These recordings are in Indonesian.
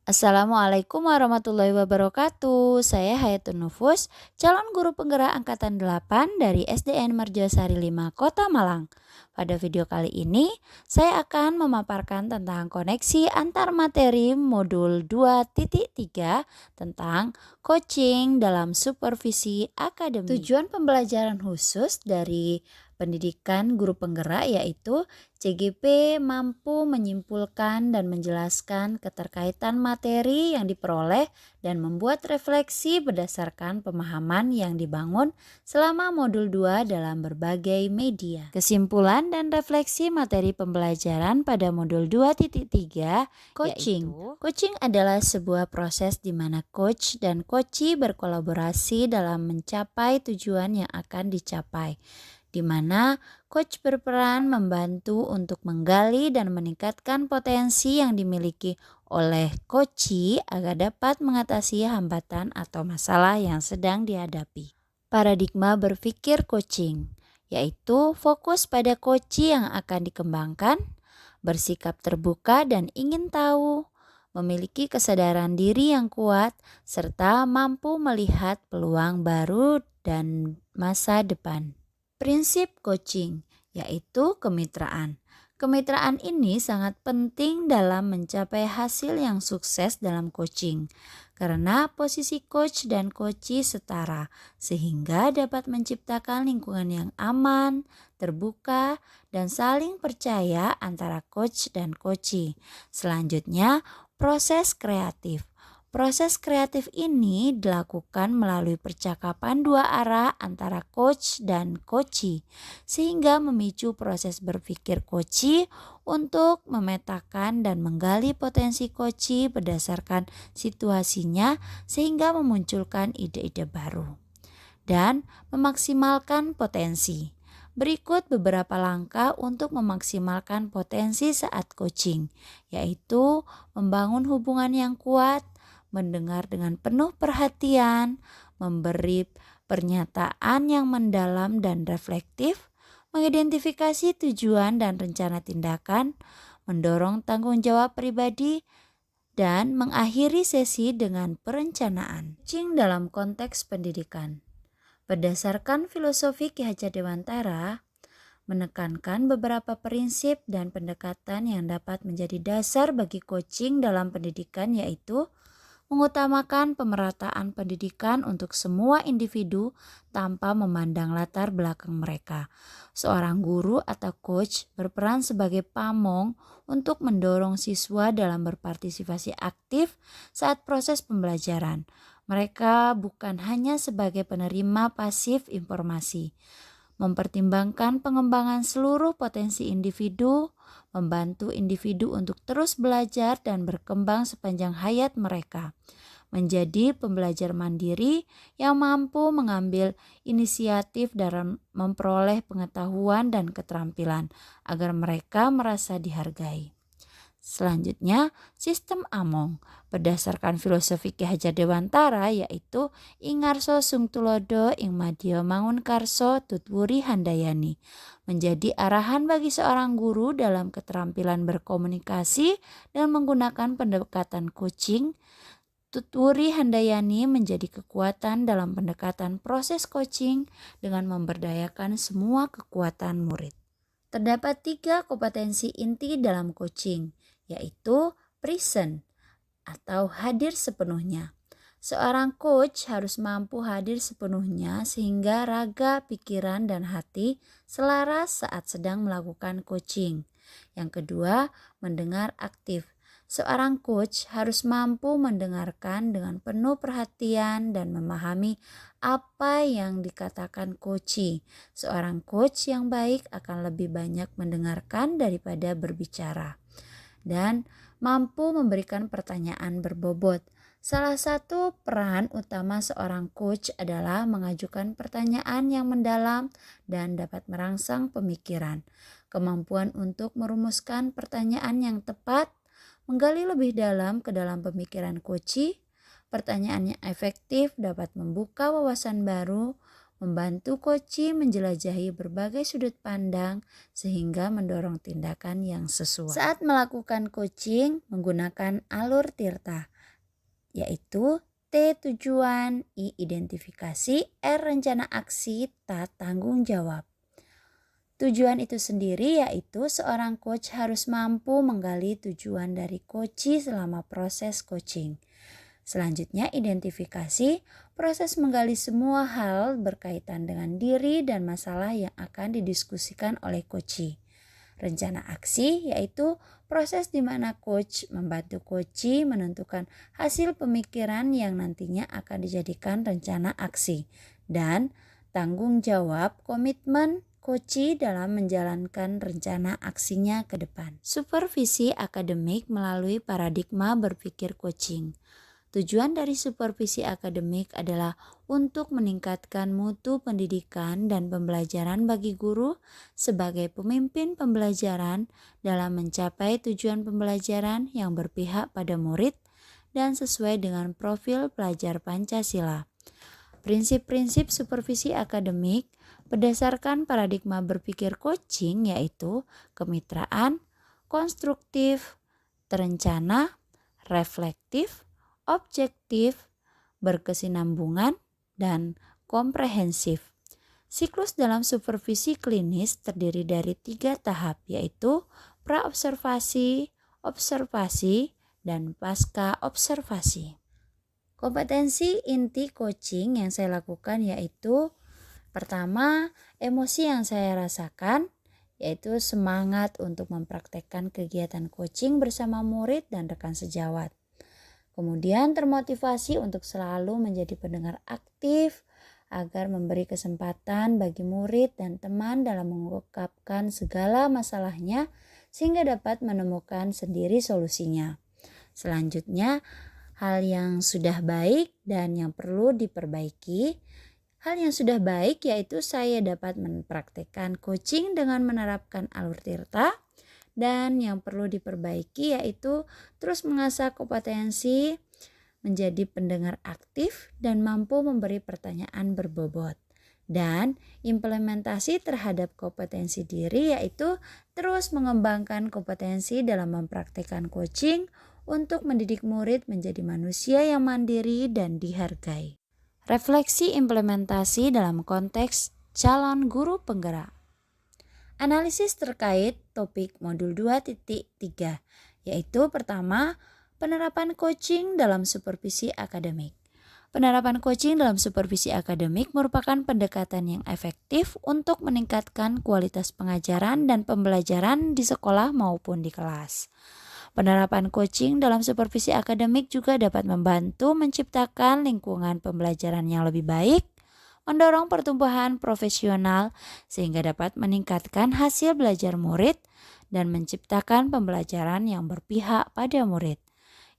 Assalamualaikum warahmatullahi wabarakatuh. Saya Hayatun Nufus, calon guru penggerak angkatan 8 dari SDN Merjosari 5 Kota Malang. Pada video kali ini, saya akan memaparkan tentang koneksi antar materi modul 2.3 tentang coaching dalam supervisi akademik. Tujuan pembelajaran khusus dari pendidikan guru penggerak yaitu CGP mampu menyimpulkan dan menjelaskan keterkaitan materi yang diperoleh dan membuat refleksi berdasarkan pemahaman yang dibangun selama modul 2 dalam berbagai media. Kesimpulan dan refleksi materi pembelajaran pada modul 2.3 coaching. Coaching adalah sebuah proses di mana coach dan coachee berkolaborasi dalam mencapai tujuan yang akan dicapai, di mana coach berperan membantu untuk menggali dan meningkatkan potensi yang dimiliki oleh coachee agar dapat mengatasi hambatan atau masalah yang sedang dihadapi. Paradigma berpikir coaching yaitu fokus pada coachee yang akan dikembangkan, bersikap terbuka dan ingin tahu, memiliki kesadaran diri yang kuat, serta mampu melihat peluang baru dan masa depan. Prinsip coaching yaitu kemitraan. Kemitraan ini sangat penting dalam mencapai hasil yang sukses dalam coaching karena posisi coach dan coachee setara sehingga dapat menciptakan lingkungan yang aman, terbuka, dan saling percaya antara coach dan coachee. Selanjutnya, proses kreatif. Proses kreatif ini dilakukan melalui percakapan dua arah antara coach dan coachee, sehingga memicu proses berpikir coachee untuk memetakan dan menggali potensi coachee berdasarkan situasinya sehingga memunculkan ide-ide baru dan memaksimalkan potensi. Berikut beberapa langkah untuk memaksimalkan potensi saat coaching, yaitu membangun hubungan yang kuat, mendengar dengan penuh perhatian, memberi pernyataan yang mendalam dan reflektif, mengidentifikasi tujuan dan rencana tindakan, mendorong tanggung jawab pribadi, dan mengakhiri sesi dengan perencanaan. Coaching dalam konteks pendidikan. Berdasarkan filosofi Ki Hajar Dewantara, menekankan beberapa prinsip dan pendekatan yang dapat menjadi dasar bagi coaching dalam pendidikan yaitu mengutamakan pemerataan pendidikan untuk semua individu tanpa memandang latar belakang mereka. Seorang guru atau coach berperan sebagai pamong untuk mendorong siswa dalam berpartisipasi aktif saat proses pembelajaran. Mereka bukan hanya sebagai penerima pasif informasi, mempertimbangkan pengembangan seluruh potensi individu, membantu individu untuk terus belajar dan berkembang sepanjang hayat mereka, menjadi pembelajar mandiri yang mampu mengambil inisiatif dalam memperoleh pengetahuan dan keterampilan agar mereka merasa dihargai. Selanjutnya, sistem Among berdasarkan filosofi Ki Hajar Dewantara yaitu Ingarso Sungtulodo ing Madya Mangunkarso Tutwuri Handayani menjadi arahan bagi seorang guru dalam keterampilan berkomunikasi dan menggunakan pendekatan coaching. Tutwuri Handayani menjadi kekuatan dalam pendekatan proses coaching dengan memberdayakan semua kekuatan murid. Terdapat 3 kompetensi inti dalam coaching, yaitu present atau hadir sepenuhnya. Seorang coach harus mampu hadir sepenuhnya sehingga raga, pikiran, dan hati selaras saat sedang melakukan coaching. Yang kedua, mendengar aktif. Seorang coach harus mampu mendengarkan dengan penuh perhatian dan memahami apa yang dikatakan coachee. Seorang coach yang baik akan lebih banyak mendengarkan daripada berbicara dan mampu memberikan pertanyaan berbobot. Salah satu peran utama seorang coach adalah mengajukan pertanyaan yang mendalam dan dapat merangsang pemikiran. Kemampuan untuk merumuskan pertanyaan yang tepat, menggali lebih dalam ke dalam pemikiran coachee, pertanyaan yang efektif dapat membuka wawasan baru, membantu coachee menjelajahi berbagai sudut pandang sehingga mendorong tindakan yang sesuai. Saat melakukan coaching menggunakan alur tirta. yaitu T tujuan, I identifikasi, R rencana aksi, T tanggung jawab. Tujuan itu sendiri yaitu seorang coach harus mampu menggali tujuan dari coachee selama proses coaching. Selanjutnya identifikasi, proses menggali semua hal berkaitan dengan diri dan masalah yang akan didiskusikan oleh coachee. Rencana aksi yaitu proses di mana coach membantu coachee menentukan hasil pemikiran yang nantinya akan dijadikan rencana aksi. Dan tanggung jawab komitmen coachee dalam menjalankan rencana aksinya ke depan. Supervisi akademik melalui paradigma berpikir coaching. Tujuan dari supervisi akademik adalah untuk meningkatkan mutu pendidikan dan pembelajaran bagi guru sebagai pemimpin pembelajaran dalam mencapai tujuan pembelajaran yang berpihak pada murid dan sesuai dengan profil pelajar Pancasila. Prinsip-prinsip supervisi akademik berdasarkan paradigma berpikir coaching yaitu kemitraan, konstruktif, terencana, reflektif, objektif, berkesinambungan, dan komprehensif. Siklus dalam supervisi klinis terdiri dari 3 tahap yaitu praobservasi, observasi, dan pasca observasi. Kompetensi inti coaching yang saya lakukan yaitu pertama, emosi yang saya rasakan yaitu semangat untuk mempraktekkan kegiatan coaching bersama murid dan rekan sejawat. Kemudian termotivasi untuk selalu menjadi pendengar aktif agar memberi kesempatan bagi murid dan teman dalam mengungkapkan segala masalahnya sehingga dapat menemukan sendiri solusinya. Selanjutnya, hal yang sudah baik dan yang perlu diperbaiki. Hal yang sudah baik yaitu saya dapat mempraktekkan coaching dengan menerapkan alur tirta. Dan yang perlu diperbaiki yaitu terus mengasah kompetensi menjadi pendengar aktif dan mampu memberi pertanyaan berbobot. Dan implementasi terhadap kompetensi diri yaitu terus mengembangkan kompetensi dalam mempraktikkan coaching untuk mendidik murid menjadi manusia yang mandiri dan dihargai. Refleksi implementasi dalam konteks calon guru penggerak. Analisis terkait topik modul 2.3 yaitu pertama, penerapan coaching dalam supervisi akademik. Penerapan coaching dalam supervisi akademik merupakan pendekatan yang efektif untuk meningkatkan kualitas pengajaran dan pembelajaran di sekolah maupun di kelas. Penerapan coaching dalam supervisi akademik juga dapat membantu menciptakan lingkungan pembelajaran yang lebih baik, mendorong pertumbuhan profesional sehingga dapat meningkatkan hasil belajar murid dan menciptakan pembelajaran yang berpihak pada murid.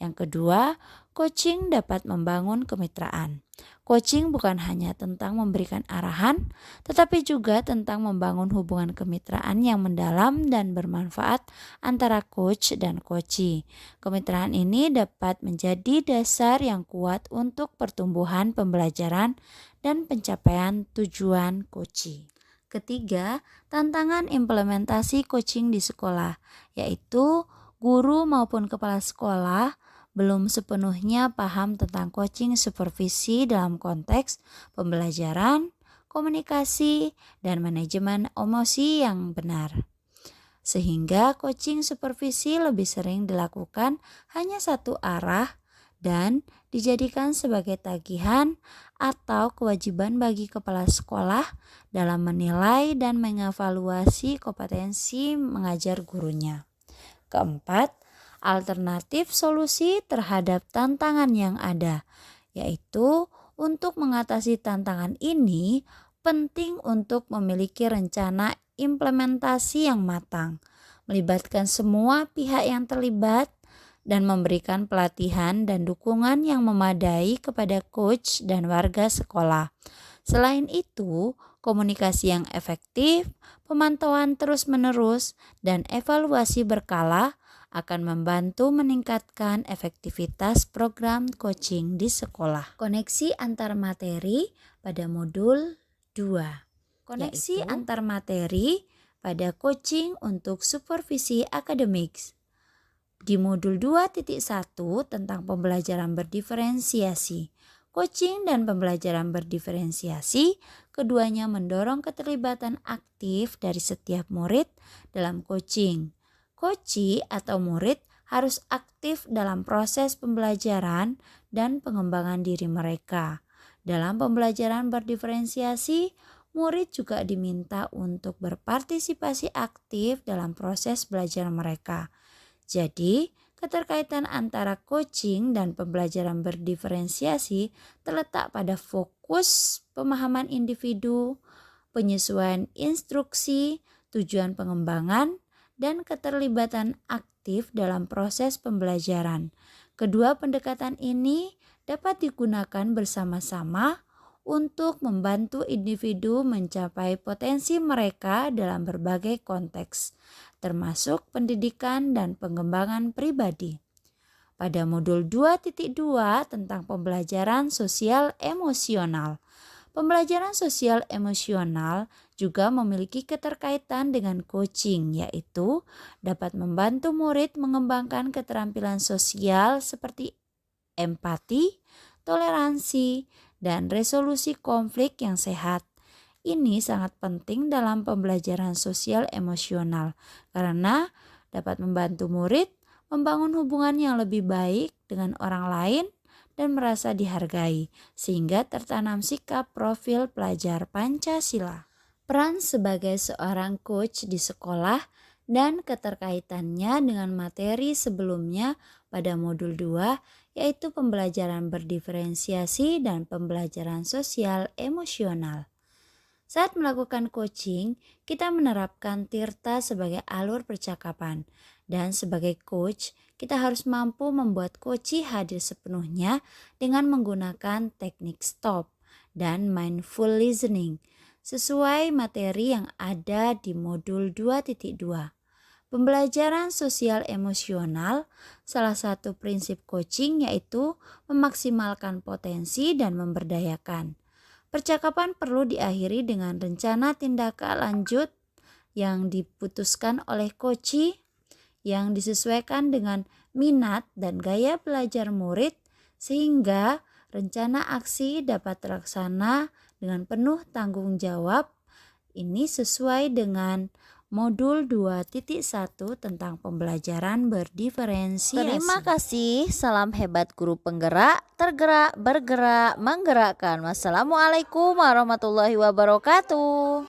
Yang kedua, coaching dapat membangun kemitraan. Coaching bukan hanya tentang memberikan arahan, tetapi juga tentang membangun hubungan kemitraan yang mendalam dan bermanfaat antara coach dan coachee. Kemitraan ini dapat menjadi dasar yang kuat untuk pertumbuhan pembelajaran dan pencapaian tujuan coachee. Ketiga, tantangan implementasi coaching di sekolah, yaitu guru maupun kepala sekolah belum sepenuhnya paham tentang coaching supervisi dalam konteks pembelajaran, komunikasi, dan manajemen emosi yang benar. Sehingga coaching supervisi lebih sering dilakukan hanya satu arah dan dijadikan sebagai tagihan atau kewajiban bagi kepala sekolah dalam menilai dan mengevaluasi kompetensi mengajar gurunya. Keempat, alternatif solusi terhadap tantangan yang ada, yaitu untuk mengatasi tantangan ini penting untuk memiliki rencana implementasi yang matang, melibatkan semua pihak yang terlibat, dan memberikan pelatihan dan dukungan yang memadai kepada coach dan warga sekolah. Selain itu, komunikasi yang efektif, pemantauan terus-menerus, dan evaluasi berkala akan membantu meningkatkan efektivitas program coaching di sekolah. Koneksi antar materi pada modul 2. Koneksi antar materi pada coaching untuk supervisi akademik. Di modul 2.1 tentang pembelajaran berdiferensiasi, coaching dan pembelajaran berdiferensiasi, keduanya mendorong keterlibatan aktif dari setiap murid dalam coaching. Coach atau murid harus aktif dalam proses pembelajaran dan pengembangan diri mereka. Dalam pembelajaran berdiferensiasi, murid juga diminta untuk berpartisipasi aktif dalam proses belajar mereka. Jadi, keterkaitan antara coaching dan pembelajaran berdiferensiasi terletak pada fokus pemahaman individu, penyesuaian instruksi, tujuan pengembangan, dan keterlibatan aktif dalam proses pembelajaran. Kedua pendekatan ini dapat digunakan bersama-sama untuk membantu individu mencapai potensi mereka dalam berbagai konteks, termasuk pendidikan dan pengembangan pribadi. Pada modul 2.2 tentang pembelajaran sosial emosional, pembelajaran sosial emosional juga memiliki keterkaitan dengan coaching, yaitu dapat membantu murid mengembangkan keterampilan sosial seperti empati, toleransi, dan resolusi konflik yang sehat. Ini sangat penting dalam pembelajaran sosial emosional karena dapat membantu murid membangun hubungan yang lebih baik dengan orang lain dan merasa dihargai, sehingga tertanam sikap profil pelajar Pancasila. Peran sebagai seorang coach di sekolah dan keterkaitannya dengan materi sebelumnya pada modul 2, yaitu pembelajaran berdiferensiasi dan pembelajaran sosial emosional. Saat melakukan coaching, kita menerapkan Tirta sebagai alur percakapan. Dan sebagai coach, kita harus mampu membuat coachee hadir sepenuhnya dengan menggunakan teknik stop dan mindful listening sesuai materi yang ada di modul 2.2. Pembelajaran sosial emosional, salah satu prinsip coaching yaitu memaksimalkan potensi dan memberdayakan. Percakapan perlu diakhiri dengan rencana tindak lanjut yang diputuskan oleh coachee yang disesuaikan dengan minat dan gaya belajar murid sehingga rencana aksi dapat terlaksana dengan penuh tanggung jawab. Ini sesuai dengan modul 2.1 tentang pembelajaran berdiferensiasi. Terima kasih, salam hebat guru penggerak, tergerak, bergerak, menggerakkan. Wassalamualaikum warahmatullahi wabarakatuh.